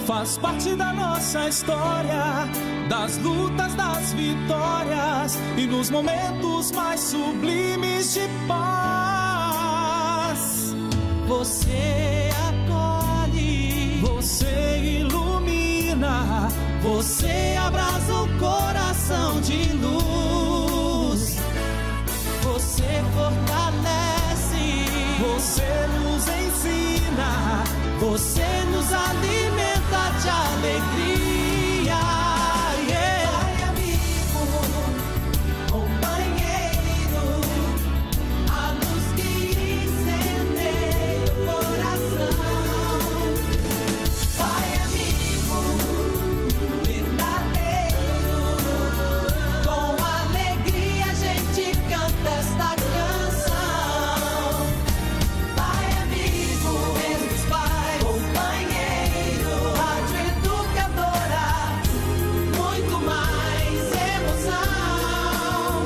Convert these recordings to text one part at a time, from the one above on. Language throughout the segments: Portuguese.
faz parte da nossa história, das lutas, das vitórias e nos momentos mais sublimes de paz. Você acolhe, você ilumina, você abraça o coração de luz. Você fortalece, você nos ensina, você nos alimenta de alegria. Yeah. Pai amigo, companheiro, a luz que incendeia o coração. Pai amigo, verdadeiro, com alegria a gente canta esta canção. Pai amigo, Jesus Pai, companheiro, rádio educadora, muito mais emoção.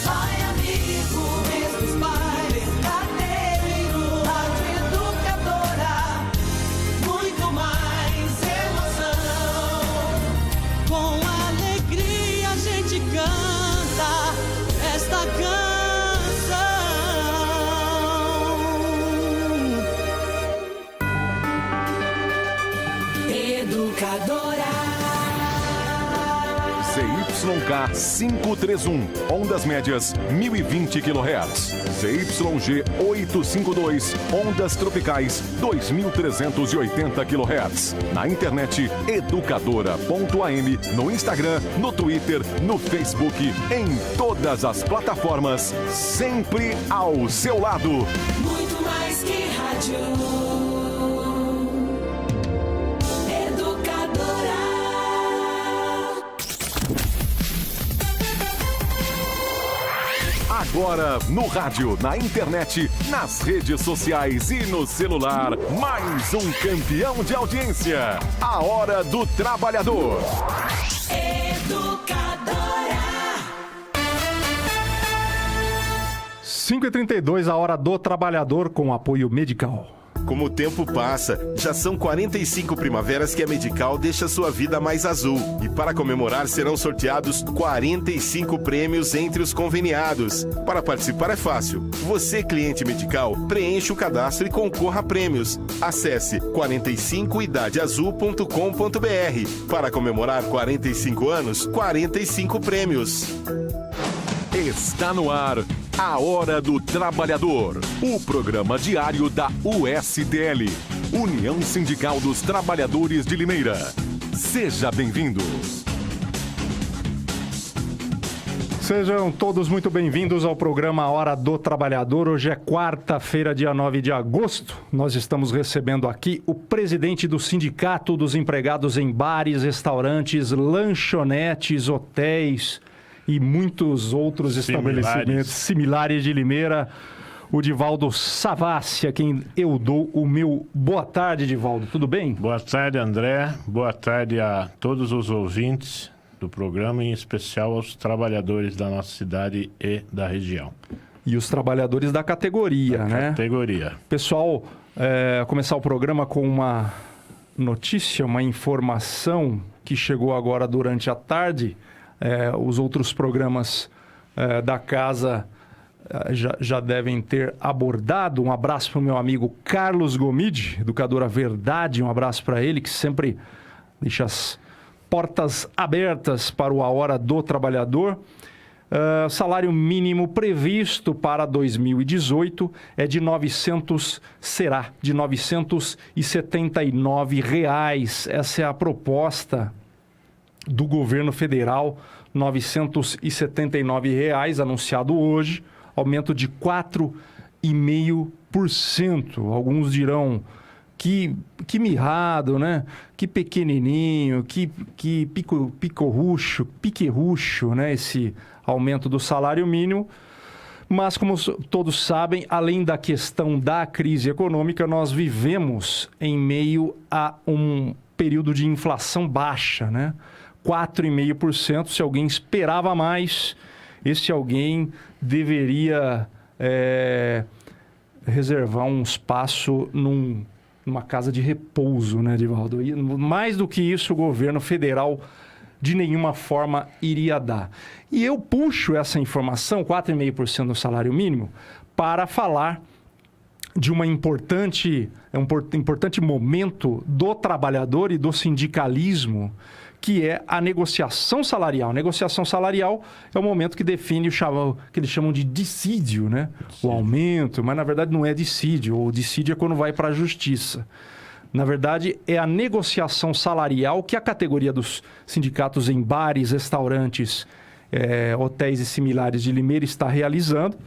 Pai amigo, Jesus Pai, verdadeiro, rádio educadora, muito mais emoção. Com alegria a gente canta esta canção. Educadora. ZYK 531, ondas médias 1020 kHz. ZYG 852, ondas tropicais 2380 kHz. Na internet educadora.am, no Instagram, no Twitter, no Facebook, em todas as plataformas, sempre ao seu lado. Muito mais que rádio. Educadora. Agora, no rádio, na internet, nas redes sociais e no celular, mais um campeão de audiência. A Hora do Trabalhador. Educadora. 5h32, a Hora do Trabalhador com apoio Medical. Como o tempo passa, já são 45 primaveras que a Medical deixa sua vida mais azul. E para comemorar serão sorteados 45 prêmios entre os conveniados. Para participar é fácil. Você, cliente Medical, preencha o cadastro e concorra a prêmios. Acesse 45idadeazul.com.br. Para comemorar 45 anos, 45 prêmios. Está no ar a Hora do Trabalhador, o programa diário da USTL, União Sindical dos Trabalhadores de Limeira. Seja bem-vindo. Sejam todos muito bem-vindos ao programa Hora do Trabalhador. Hoje é quarta-feira, dia 9 de agosto. Nós estamos recebendo aqui o presidente do Sindicato dos Empregados em Bares, Restaurantes, Lanchonetes, Hotéis e muitos outros estabelecimentos similares de Limeira, o Divaldo Savassi, a quem eu dou o meu boa tarde, Divaldo. Tudo bem? Boa tarde, André. Boa tarde a todos os ouvintes do programa, em especial aos trabalhadores da nossa cidade e da região. E os trabalhadores da categoria, né? Categoria. Pessoal, começar o programa com uma notícia, uma informação que chegou agora durante a tarde. Os outros programas da casa já devem ter abordado. Um abraço para o meu amigo Carlos Gomide, Educadora Verdade. Um abraço para ele, que sempre deixa as portas abertas para a Hora do Trabalhador. Salário mínimo previsto para 2018 é de será de R$ 979. Essa é a proposta do governo federal, R$ 979, anunciado hoje, aumento de 4,5%. Alguns dirão que mirrado, né? Que pequenininho, que piquerrucho, né? Esse aumento do salário mínimo. Mas, como todos sabem, além da questão da crise econômica, nós vivemos em meio a um período de inflação baixa, né? 4,5%. Se alguém esperava mais, esse alguém deveria reservar um espaço num numa casa de repouso, né, Divaldo? E mais do que isso, o governo federal de nenhuma forma iria dar. E eu puxo essa informação, 4,5% do salário mínimo, para falar de um importante momento do trabalhador e do sindicalismo, que é a negociação salarial. Negociação salarial é o momento que define que eles chamam de dissídio, né? O aumento, mas na verdade não é dissídio. O dissídio é quando vai para a justiça. Na verdade, é a negociação salarial que a categoria dos sindicatos em bares, restaurantes, hotéis e similares de Limeira está realizando.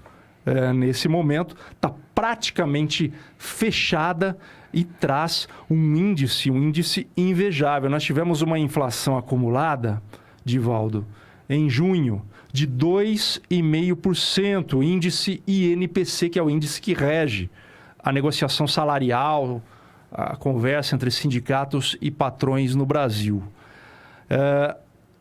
Nesse momento, está praticamente fechada e traz um índice invejável. Nós tivemos uma inflação acumulada, Divaldo, em junho, de 2,5%, índice INPC, que é o índice que rege a negociação salarial, a conversa entre sindicatos e patrões no Brasil.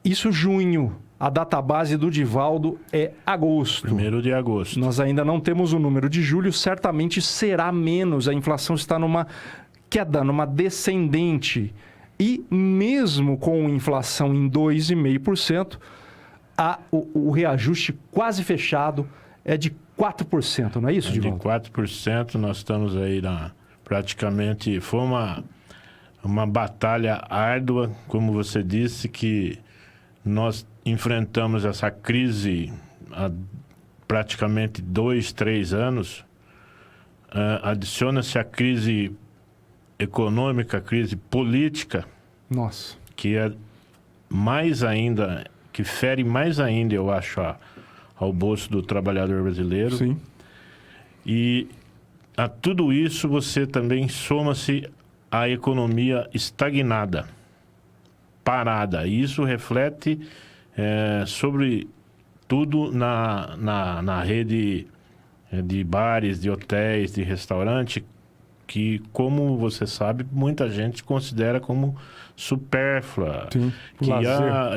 Isso junho. A database do Divaldo é agosto. 1º de agosto. Nós ainda não temos o número de julho, certamente será menos. A inflação está numa queda, numa descendente. E mesmo com inflação em 2,5%, o reajuste quase fechado é de 4%, não é isso, Divaldo? De 4%, nós estamos aí praticamente... Foi uma batalha árdua, como você disse, que nós enfrentamos essa crise há praticamente 2, 3 anos. Adiciona-se a crise econômica, a crise política. Nossa. Que é mais ainda, que fere mais ainda, eu acho, ao bolso do trabalhador brasileiro. Sim. E a tudo isso você também soma-se a economia estagnada, parada. E isso reflete sobre tudo na rede de bares, de hotéis, de restaurante, que, como você sabe, muita gente considera como supérflua. Sim, que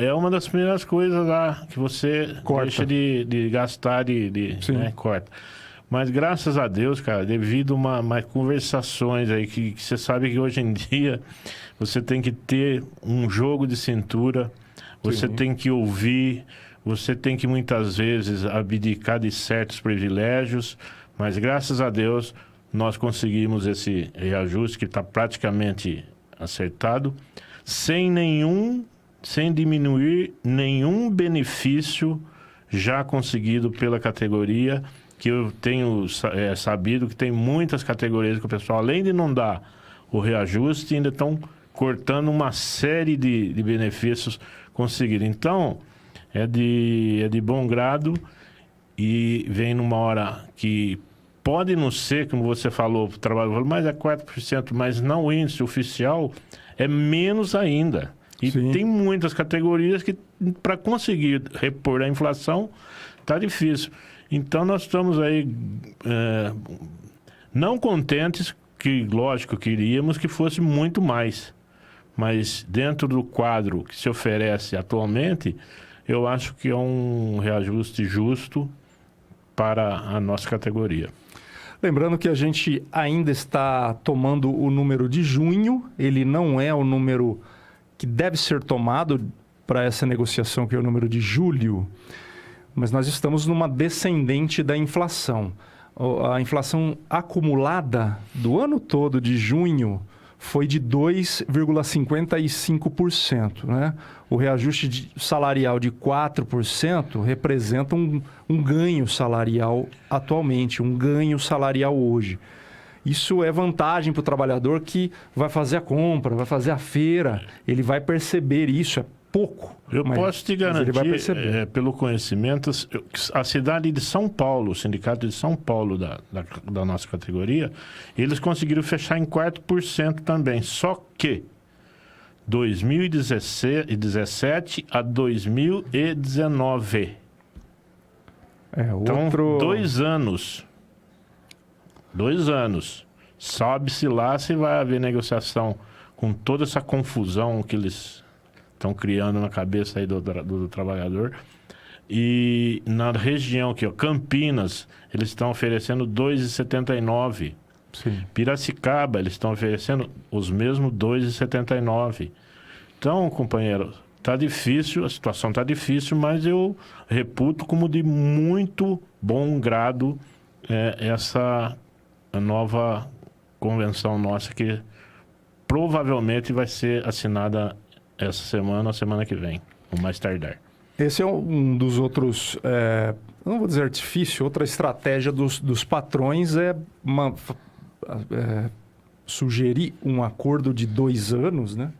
é uma das primeiras coisas lá que você corta. Deixa de gastar, corta. Mas graças a Deus, cara, devido a umas conversações aí, que você sabe que hoje em dia você tem que ter um jogo de cintura, você tem que ouvir, você tem que muitas vezes abdicar de certos privilégios, mas graças a Deus nós conseguimos esse reajuste que está praticamente acertado, sem diminuir nenhum benefício já conseguido pela categoria, que eu tenho sabido que tem muitas categorias que o pessoal, além de não dar o reajuste, ainda estão cortando uma série de benefícios conseguidos. Então, é de bom grado e vem numa hora que pode não ser, como você falou, o trabalho, mas é 4%, mas não, o índice oficial é menos ainda. E tem muitas categorias que, para conseguir repor a inflação, está difícil. Então, nós estamos aí não contentes, que lógico queríamos que fosse muito mais. Mas dentro do quadro que se oferece atualmente, eu acho que é um reajuste justo para a nossa categoria. Lembrando que a gente ainda está tomando o número de junho, ele não é o número que deve ser tomado para essa negociação, que é o número de julho, mas nós estamos numa descendente da inflação. A inflação acumulada do ano todo de junho foi de 2,55%, né? O reajuste salarial de 4% representa um ganho salarial atualmente, um ganho salarial hoje. Isso é vantagem para o trabalhador que vai fazer a compra, vai fazer a feira, ele vai perceber isso, é pouco. Eu posso te garantir, pelo conhecimento, a cidade de São Paulo, o sindicato de São Paulo da nossa categoria, eles conseguiram fechar em 4% também, só que 2017 a 2019. Então, 2 anos. 2 anos. Sabe-se lá se vai haver negociação com toda essa confusão que eles estão criando na cabeça aí do trabalhador. E na região aqui, Campinas, eles estão oferecendo 2,79. Sim. Piracicaba, eles estão oferecendo os mesmos R$ 2,79. Então, companheiro, tá difícil, a situação tá difícil, mas eu reputo como de muito bom grado essa nova convenção nossa, que provavelmente vai ser assinada essa semana ou semana que vem, ou mais tardar. Esse é um dos outros, não vou dizer artifício, outra estratégia dos patrões sugerir um acordo de 2 anos, né?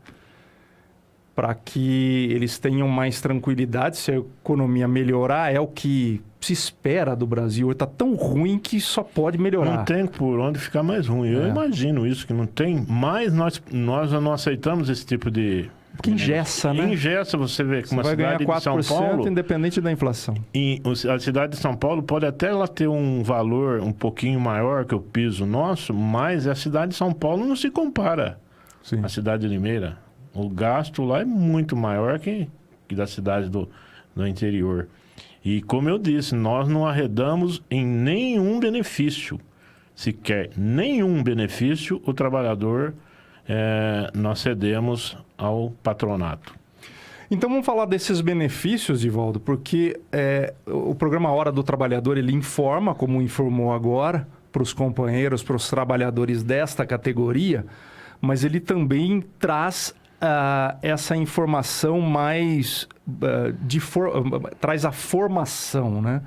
Para que eles tenham mais tranquilidade, se a economia melhorar, é o que se espera do Brasil. Está tão ruim que só pode melhorar. Não tem por onde ficar mais ruim. Eu imagino isso, que não tem. Mas nós não aceitamos esse tipo de... Porque engessa, né? Engessa, você vê que uma cidade de São Paulo... independente da inflação. E a cidade de São Paulo pode até ela ter um valor um pouquinho maior que o piso nosso, mas a cidade de São Paulo não se compara à cidade de Limeira. O gasto lá é muito maior que da cidade do interior. E como eu disse, nós não arredamos em nenhum benefício. Sequer nenhum benefício o trabalhador nós cedemos ao patronato. Então vamos falar desses benefícios, Divaldo, porque o programa Hora do Trabalhador, ele informa, como informou agora, para os companheiros, para os trabalhadores desta categoria, mas ele também traz essa informação mais traz a formação, né?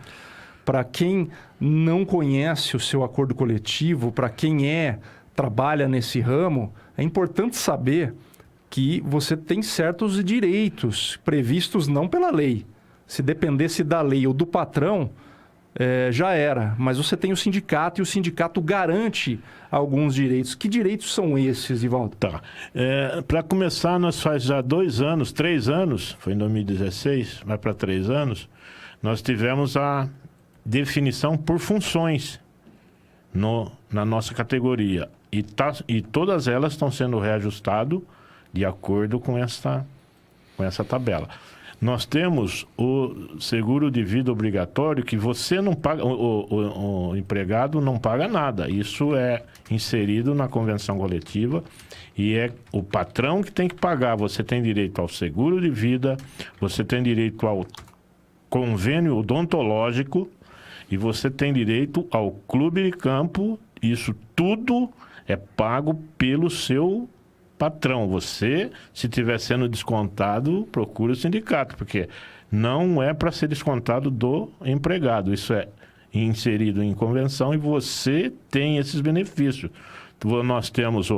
Para quem não conhece o seu acordo coletivo, para quem trabalha nesse ramo, é importante saber que você tem certos direitos previstos não pela lei. Se dependesse da lei ou do patrão, já era. Mas você tem o sindicato e o sindicato garante alguns direitos. Que direitos são esses, Divaldo? Tá. Para começar, nós faz já 3 anos, foi em 2016, vai para 3 anos, nós tivemos a definição por funções na nossa categoria. E todas elas estão sendo reajustadas de acordo com essa tabela. Nós temos o seguro de vida obrigatório, que você não paga, o empregado não paga nada. Isso é inserido na convenção coletiva e é o patrão que tem que pagar. Você tem direito ao seguro de vida, você tem direito ao convênio odontológico e você tem direito ao clube de campo. Isso tudo é pago pelo seu patrão. Você, se estiver sendo descontado, procura o sindicato, porque não é para ser descontado do empregado. Isso é inserido em convenção e você tem esses benefícios. Nós temos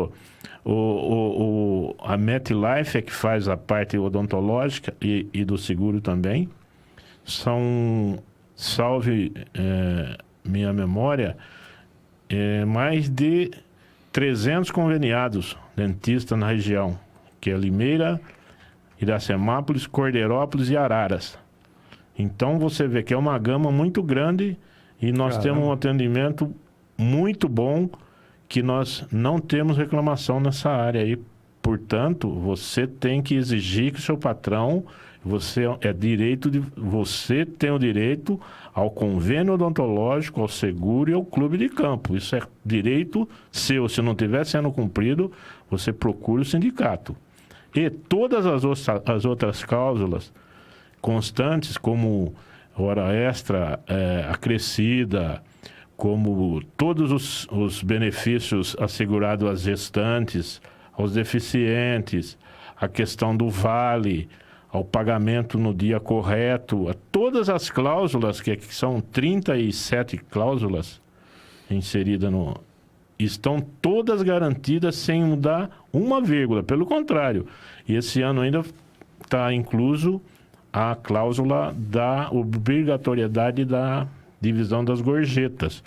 a MetLife, que faz a parte odontológica e do seguro também. São, salve minha memória, mais de 300 conveniados dentistas na região, que é Limeira, Iracemápolis, Cordeirópolis e Araras. Então você vê que é uma gama muito grande e nós temos um atendimento muito bom, que nós não temos reclamação nessa área aí. Portanto, você tem que exigir que o seu patrão, você tem o direito ao convênio odontológico, ao seguro e ao clube de campo. Isso é direito seu. Se não estiver sendo cumprido, você procura o sindicato. E todas as outras cláusulas constantes, como hora extra acrescida, como todos os benefícios assegurados às gestantes, aos deficientes, a questão do vale, ao pagamento no dia correto, a todas as cláusulas, que são 37 cláusulas inseridas estão todas garantidas sem mudar uma vírgula, pelo contrário. E esse ano ainda está incluso a cláusula da obrigatoriedade da divisão das gorjetas,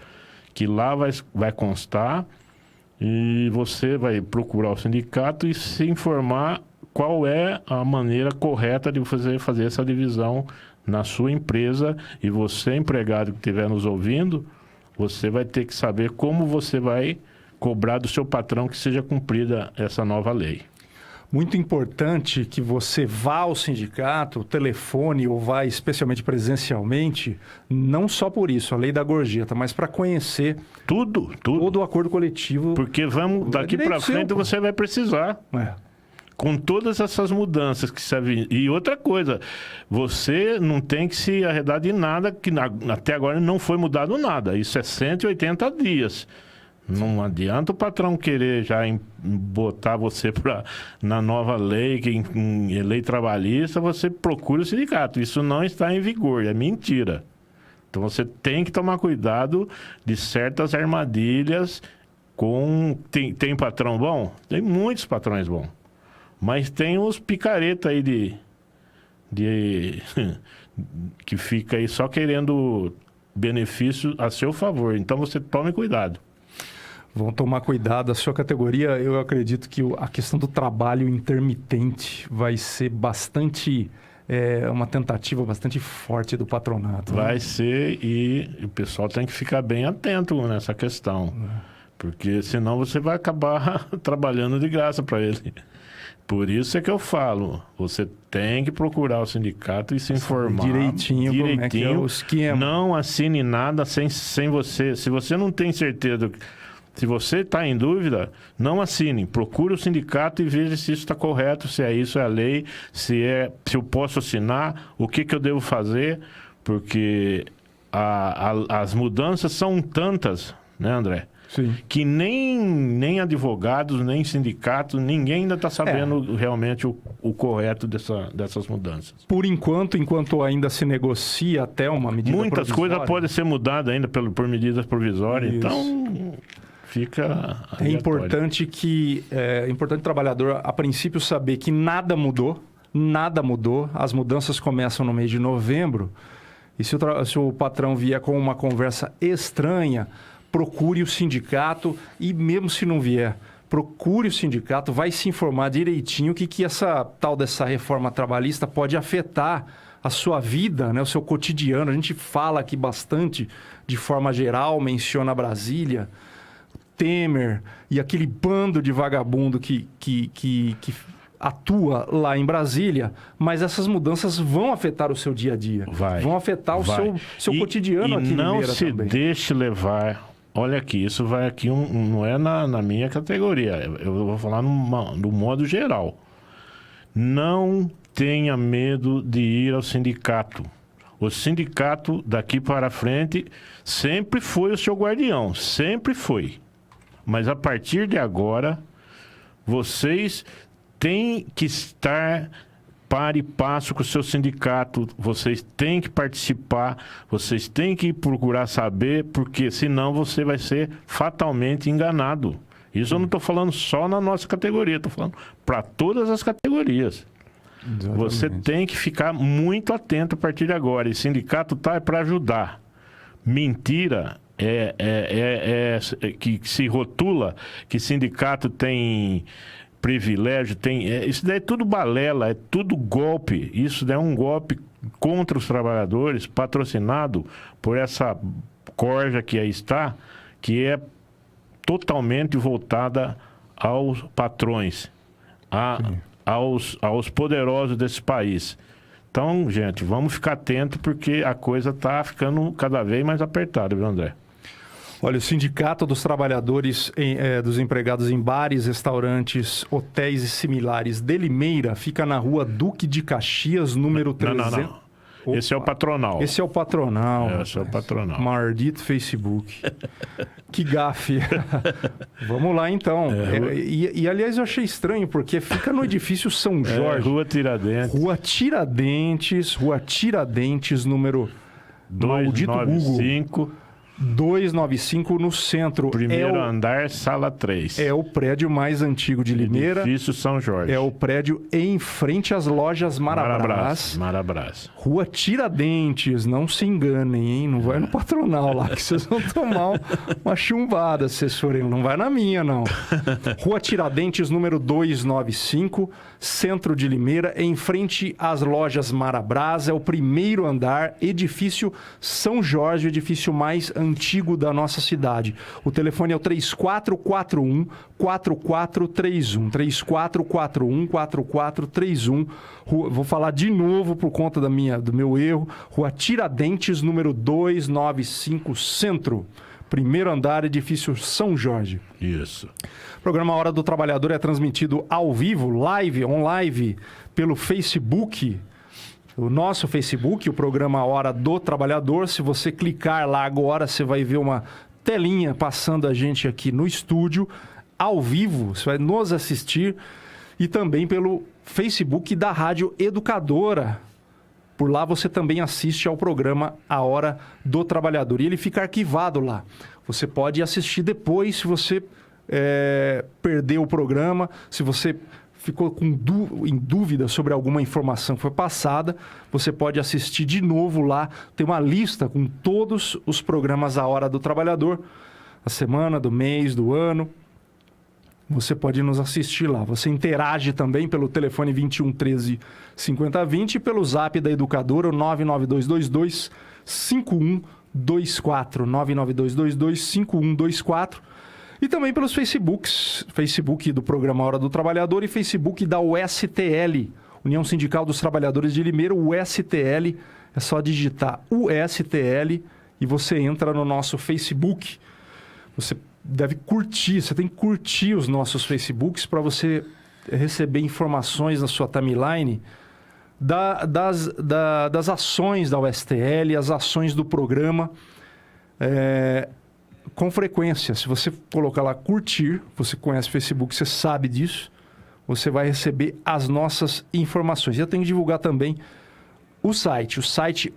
que lá vai constar e você vai procurar o sindicato e se informar qual é a maneira correta de você fazer essa divisão na sua empresa. E você, empregado que estiver nos ouvindo, você vai ter que saber como você vai cobrar do seu patrão que seja cumprida essa nova lei. muito importante que você vá ao sindicato, telefone ou vá especialmente presencialmente, não só por isso, a lei da gorjeta, mas para conhecer Tudo. todo o acordo coletivo. Porque daqui para frente você vai precisar. Com todas essas mudanças que você viu. E outra coisa, você não tem que se arredar de nada, que até agora não foi mudado nada. Isso é 180 dias. Não adianta o patrão querer já botar você na nova lei, lei trabalhista, você procura o sindicato. Isso não está em vigor, é mentira. Então você tem que tomar cuidado de certas armadilhas Tem patrão bom? Tem muitos patrões bons. Mas tem os picareta aí que fica aí só querendo benefício a seu favor. Então você tome cuidado. Vão tomar cuidado. A sua categoria, eu acredito que a questão do trabalho intermitente vai ser bastante... uma tentativa bastante forte do patronato. Vai ser, e o pessoal tem que ficar bem atento nessa questão. Porque senão você vai acabar trabalhando de graça para ele. Por isso é que eu falo, você tem que procurar o sindicato e se informar direitinho como é que é o esquema. Não assine nada sem você. Se você não tem certeza, se você está em dúvida, não assine. Procure o sindicato e veja se isso está correto, se é isso, é a lei, se eu posso assinar, o que eu devo fazer, porque as mudanças são tantas, né, André? Sim. Que nem advogados, nem sindicatos, ninguém ainda está sabendo realmente o correto dessas mudanças. Por enquanto ainda se negocia até uma medida Muitas provisória. coisas podem ser mudadas ainda por medidas provisórias, Isso. Então fica É importante o trabalhador, a princípio, saber que nada mudou, as mudanças começam no mês de novembro, e se o patrão vier com uma conversa estranha, procure o sindicato, e mesmo se não vier, procure o sindicato, vai se informar direitinho o que essa tal dessa reforma trabalhista pode afetar a sua vida, né, o seu cotidiano. A gente fala aqui bastante, de forma geral, menciona Brasília, Temer e aquele bando de vagabundo que atua lá em Brasília, mas essas mudanças vão afetar o seu dia a dia. Vão afetar o seu cotidiano aqui em Limeira também. Não se deixe levar. Olha aqui, isso vai aqui, não é na minha categoria, eu vou falar no modo geral. Não tenha medo de ir ao sindicato. O sindicato, daqui para frente, sempre foi o seu guardião, sempre foi. Mas a partir de agora, vocês têm que estar par e passo com o seu sindicato, vocês têm que participar, vocês têm que procurar saber, porque senão você vai ser fatalmente enganado. Isso eu não estou falando só na nossa categoria, estou falando para todas as categorias. Exatamente. Você tem que ficar muito atento a partir de agora. E sindicato é para ajudar. Mentira que se rotula que sindicato tem privilégio, isso daí é tudo balela, é tudo golpe. Isso daí é um golpe contra os trabalhadores, patrocinado por essa corja que aí está, que é totalmente voltada aos patrões, aos poderosos desse país. Então, gente, vamos ficar atento, porque a coisa está ficando cada vez mais apertada, viu, André? Olha, o Sindicato dos Trabalhadores dos Empregados em Bares, Restaurantes, Hotéis e Similares de Limeira fica na rua Duque de Caxias, número 300. Não. Esse é o patronal. Esse é o patronal. Esse é o patronal. Maldito Facebook. Que gafe. Vamos lá, então. Aliás, eu achei estranho, porque fica no edifício São Jorge. Rua Tiradentes, número... 295... 295 no centro. Primeiro andar, sala 3. É o prédio mais antigo de Limeira. Edifício São Jorge. É o prédio em frente às lojas Marabras. Rua Tiradentes, não se enganem, hein? Não vai no patronal lá, que vocês vão tomar uma chumbada se vocês forem. Não vai na minha, não. Rua Tiradentes, número 295, centro de Limeira, em frente às lojas Marabras. É o primeiro andar, edifício São Jorge, o edifício mais antigo da nossa cidade. O telefone é o 3441-4431. 3441-4431. Vou falar de novo por conta do meu erro. Rua Tiradentes, número 295, Centro. Primeiro andar, edifício São Jorge. Isso. O programa Hora do Trabalhador é transmitido ao vivo, live, pelo Facebook. O nosso Facebook, o programa Hora do Trabalhador. Se você clicar lá agora, você vai ver uma telinha passando a gente aqui no estúdio, ao vivo. Você vai nos assistir. E também pelo Facebook da Rádio Educadora. Por lá você também assiste ao programa A Hora do Trabalhador. E ele fica arquivado lá. Você pode assistir depois se você perdeu o programa, se você ficou em dúvida sobre alguma informação que foi passada, você pode assistir de novo lá. Tem uma lista com todos os programas A Hora do Trabalhador, a semana, do mês, do ano. Você pode nos assistir lá. Você interage também pelo telefone 21 13 50 20 e pelo zap da Educadora, o 99222 5124. 99222 5124. E também pelos Facebooks. Facebook do programa Hora do Trabalhador e Facebook da USTL, União Sindical dos Trabalhadores de Limeira, o USTL. É só digitar USTL e você entra no nosso Facebook. Você deve curtir, você tem que curtir os nossos Facebooks para você receber informações na sua timeline das ações da USTL, as ações do programa, com frequência. Se você colocar lá curtir, você conhece o Facebook, você sabe disso, você vai receber as nossas informações. Eu tenho que divulgar também o site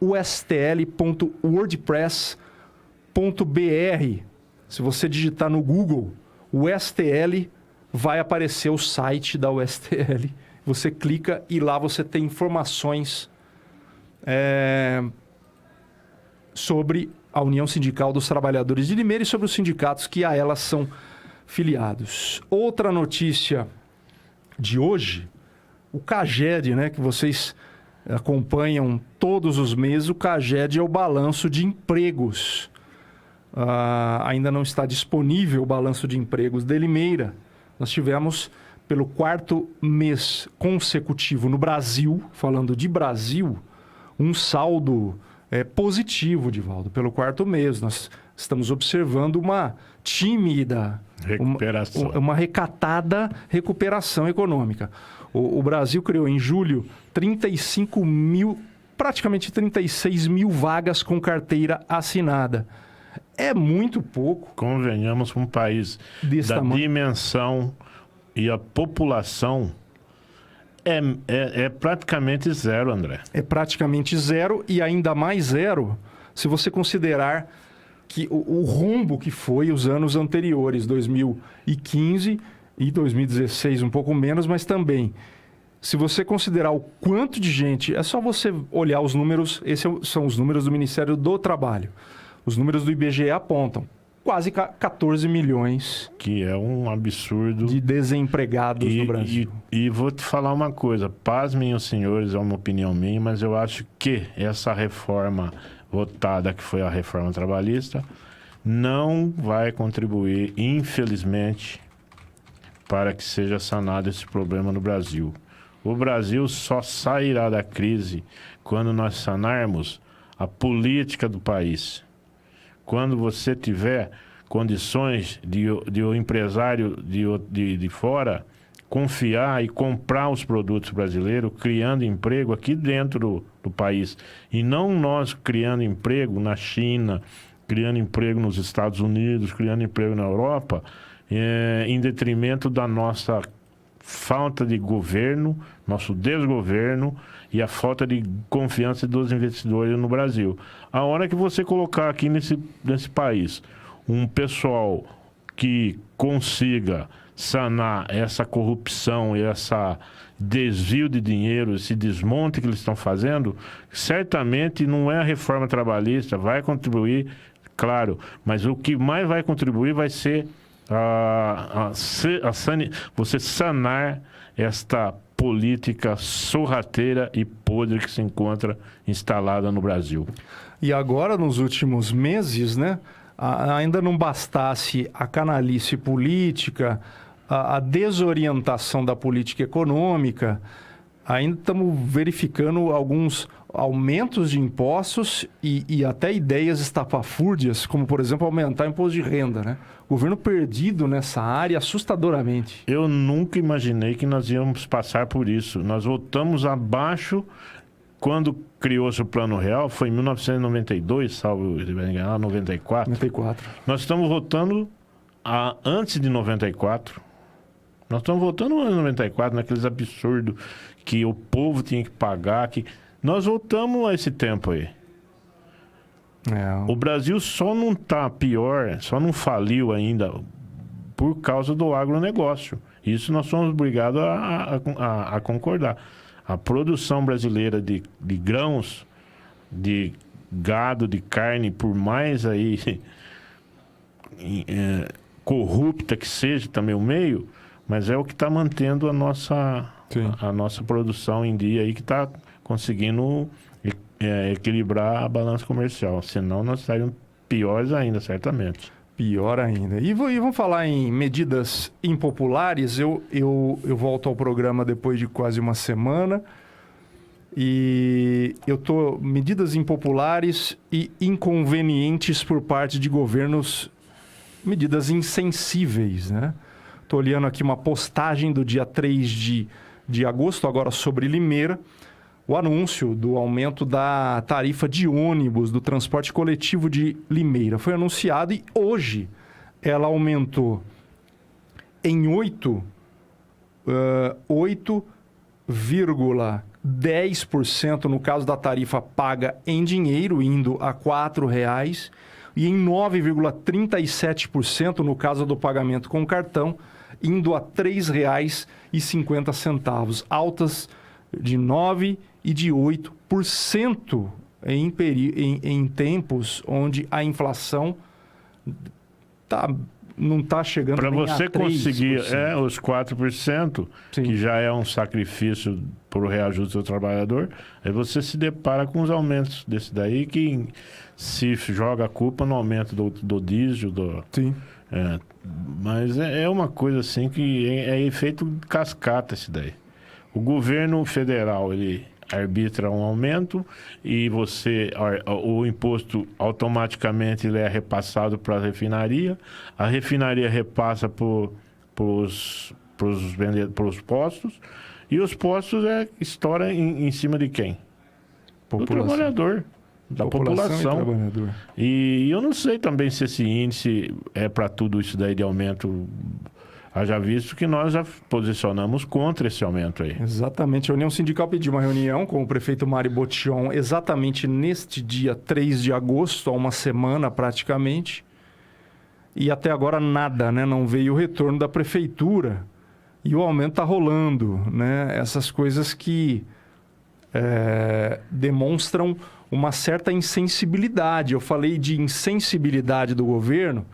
ustl.wordpress.br. Se você digitar no Google USTL, vai aparecer o site da USTL. Você clica e lá você tem informações sobre a União Sindical dos Trabalhadores de Limeira e sobre os sindicatos que a elas são filiados. Outra notícia de hoje, o CAGED, né, que vocês acompanham todos os meses, o CAGED é o balanço de empregos. Ainda não está disponível o balanço de empregos de Limeira. Nós tivemos, pelo 4º mês consecutivo no Brasil, falando de Brasil, um saldo positivo, Divaldo. Pelo 4º mês, nós estamos observando uma tímida recuperação, uma recatada recuperação econômica. O Brasil criou em julho 35 mil, praticamente 36 mil vagas com carteira assinada. É muito pouco. Convenhamos com um país da dimensão e a população é praticamente zero, André. É praticamente zero e ainda mais zero se você considerar que o rombo que foi os anos anteriores, 2015 e 2016, um pouco menos, mas também, se você considerar o quanto de gente, é só você olhar os números, esses são os números do Ministério do Trabalho. Os números do IBGE apontam quase 14 milhões... Que é um absurdo... ...de desempregados no Brasil. E vou te falar uma coisa, pasmem os senhores, é uma opinião minha, mas eu acho que essa reforma votada, que foi a reforma trabalhista, não vai contribuir, infelizmente, para que seja sanado esse problema no Brasil. O Brasil só sairá da crise quando nós sanarmos a política do país. Quando você tiver condições de o empresário de fora confiar e comprar os produtos brasileiros, criando emprego aqui dentro do país. E não nós criando emprego na China, criando emprego nos Estados Unidos, criando emprego na Europa, em detrimento da nossa falta de governo, nosso desgoverno e a falta de confiança dos investidores no Brasil. A hora que você colocar aqui nesse país um pessoal que consiga sanar essa corrupção e essa desvio de dinheiro, esse desmonte que eles estão fazendo, certamente não é a reforma trabalhista, vai contribuir, claro, mas o que mais vai contribuir vai ser você sanar esta política sorrateira e podre que se encontra instalada no Brasil. E agora, nos últimos meses, né, ainda não bastasse a canalice política, a desorientação da política econômica, ainda estamos verificando alguns aumentos de impostos e até ideias estapafúrdias, como, por exemplo, aumentar o imposto de renda, né? O governo perdido nessa área assustadoramente. Eu nunca imaginei que nós íamos passar por isso. Nós voltamos abaixo quando criou-se o Plano Real, foi em 1992, salvo enganar, 94. 94. Nós estamos voltando antes de 94. Nós estamos voltando em 94, naqueles absurdos que o povo tinha que pagar. Nós voltamos a esse tempo aí. O Brasil só não está pior, só não faliu ainda por causa do agronegócio. Isso nós somos obrigados a concordar. A produção brasileira de grãos, de gado, de carne, por mais aí corrupta que seja também o meio, mas é o que está mantendo a nossa produção em dia aí, que está conseguindo equilibrar a balança comercial. Senão nós estaríamos piores ainda, certamente. Pior ainda. E vamos falar em medidas impopulares. Eu volto ao programa depois de quase uma semana. E medidas impopulares e inconvenientes por parte de governos, medidas insensíveis, né? Estou olhando aqui uma postagem do dia 3 de agosto, agora sobre Limeira, o anúncio do aumento da tarifa de ônibus do transporte coletivo de Limeira. Foi anunciado e hoje ela aumentou em 8,10% no caso da tarifa paga em dinheiro, indo a R$ 4,00, e em 9,37% no caso do pagamento com cartão, indo a R$ 3,50, altas de 9% e de 8% em tempos onde a inflação não está chegando nem a 3%. Para você conseguir os 4%, sim, que já é um sacrifício para o reajuste do trabalhador, aí você se depara com os aumentos desse daí, que se joga a culpa no aumento do diesel. Sim. Mas é uma coisa assim que é efeito cascata esse daí. O governo federal, ele arbitra um aumento e o imposto automaticamente ele é repassado para a refinaria repassa para os postos, e os postos estoura em cima de quem? Do trabalhador, da população. E eu não sei também se esse índice é para tudo isso daí de aumento. Haja visto que nós já posicionamos contra esse aumento aí. Exatamente. A União Sindical pediu uma reunião com o prefeito Mário Botion exatamente neste dia 3 de agosto, há uma semana praticamente. E até agora nada, né? Não veio o retorno da prefeitura. E o aumento está rolando, né? Essas coisas que demonstram uma certa insensibilidade. Eu falei de insensibilidade do governo,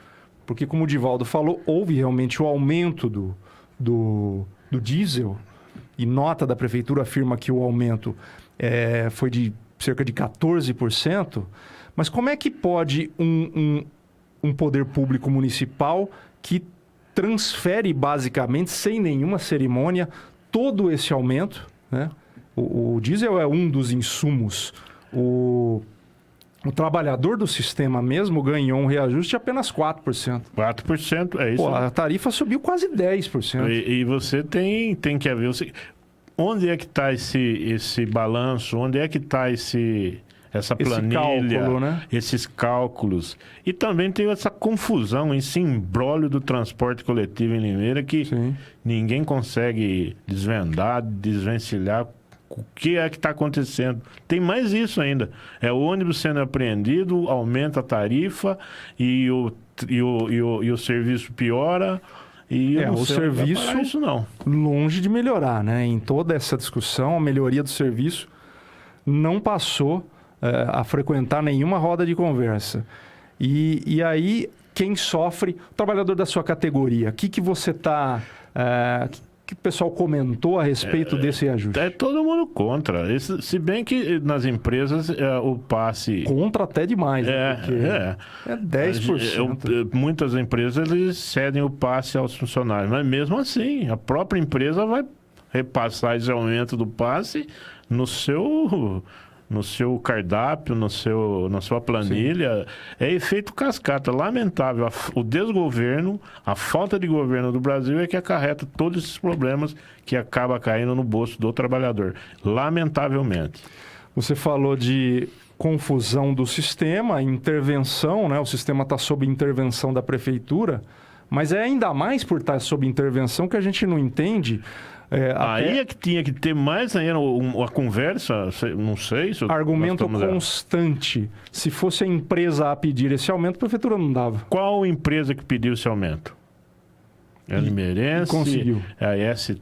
porque, como o Divaldo falou, houve realmente o aumento do diesel, e nota da prefeitura afirma que o aumento foi de cerca de 14%. Mas como é que pode um poder público municipal que transfere basicamente, sem nenhuma cerimônia, todo esse aumento, né? O diesel é um dos insumos. O trabalhador do sistema mesmo ganhou um reajuste de apenas 4%. 4%, é isso. A tarifa subiu quase 10%. E você tem que haver... Onde é que está esse balanço? Onde é que está essa planilha? Cálculo, né? Esses cálculos. E também tem essa confusão, esse imbróglio do transporte coletivo em Limeira, que sim, ninguém consegue desvencilhar o que é que está acontecendo. Tem mais isso ainda. É o ônibus sendo apreendido, aumenta a tarifa e o serviço piora. E o serviço isso não. Longe de melhorar, né? Em toda essa discussão, a melhoria do serviço não passou a frequentar nenhuma roda de conversa. E aí, quem sofre? O trabalhador da sua categoria. O que você está... que o pessoal comentou a respeito desse reajuste? É todo mundo contra. Se bem que nas empresas o passe... Contra até demais, né? É 10%. Muitas empresas eles cedem o passe aos funcionários, mas mesmo assim, a própria empresa vai repassar esse aumento do passe no seu cardápio, na sua planilha. Sim. É efeito cascata. Lamentável. O desgoverno, a falta de governo do Brasil é que acarreta todos esses problemas que acaba caindo no bolso do trabalhador. Lamentavelmente. Você falou de confusão do sistema, intervenção, né? O sistema está sob intervenção da prefeitura, mas é ainda mais por estar sob intervenção que a gente não entende... Aí é que tinha que ter mais ainda uma conversa, não sei... Argumento constante. Se fosse a empresa a pedir esse aumento, a prefeitura não dava. Qual empresa que pediu esse aumento? É Limeirense? Conseguiu. É a ST,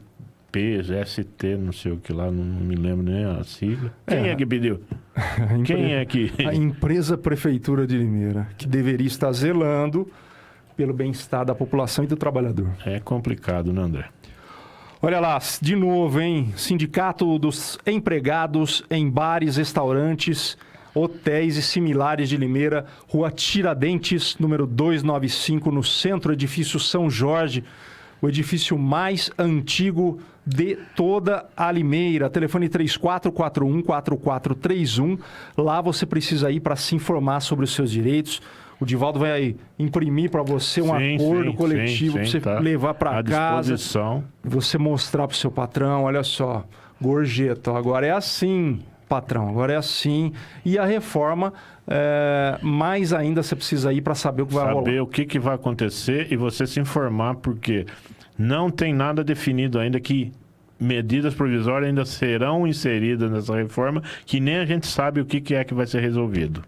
não sei o que lá, não me lembro nem a sigla. Quem é que pediu? Quem é que... A empresa Prefeitura de Limeira, que deveria estar zelando pelo bem-estar da população e do trabalhador. É complicado, né, André? Olha lá, de novo, hein? Sindicato dos Empregados em Bares, Restaurantes, Hotéis e Similares de Limeira, Rua Tiradentes, número 295, no centro, edifício São Jorge, o edifício mais antigo de toda a Limeira. Telefone 3441-4431. Lá você precisa ir para se informar sobre os seus direitos. O Divaldo vai imprimir para você um acordo coletivo para você levar para casa. Você mostrar para o seu patrão, olha só, gorjeta, agora é assim, patrão, agora é assim. E a reforma, mais ainda você precisa ir para saber o que vai rolar. Saber o que vai acontecer e você se informar, porque não tem nada definido ainda que medidas provisórias ainda serão inseridas nessa reforma, que nem a gente sabe o que é que vai ser resolvido.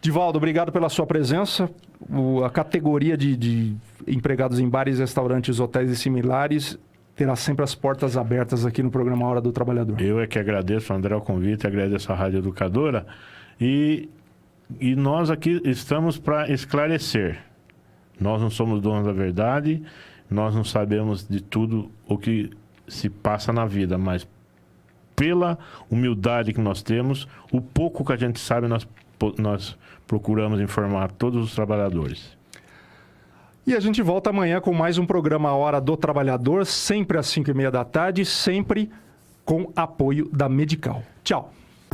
Divaldo, obrigado pela sua presença. A categoria de empregados em bares, restaurantes, hotéis e similares terá sempre as portas abertas aqui no programa Hora do Trabalhador. Eu é que agradeço, André, o convite, agradeço a Rádio Educadora e nós aqui estamos para esclarecer. Nós não somos donos da verdade, nós não sabemos de tudo o que se passa na vida, mas pela humildade que nós temos, o pouco que a gente sabe, nós procuramos informar todos os trabalhadores. E a gente volta amanhã com mais um programa Hora do Trabalhador, sempre às 5h30 da tarde, sempre com apoio da Medical. Tchau!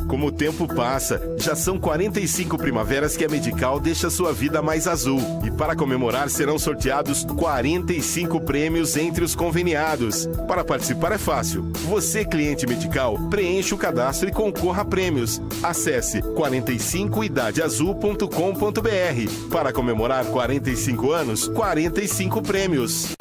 Como o tempo passa, já são 45 primaveras que a Medical deixa sua vida mais azul. E para comemorar serão sorteados 45 prêmios entre os conveniados. Para participar é fácil. Você, cliente Medical, preencha o cadastro e concorra a prêmios. Acesse 45idadeazul.com.br. Para comemorar 45 anos, 45 prêmios.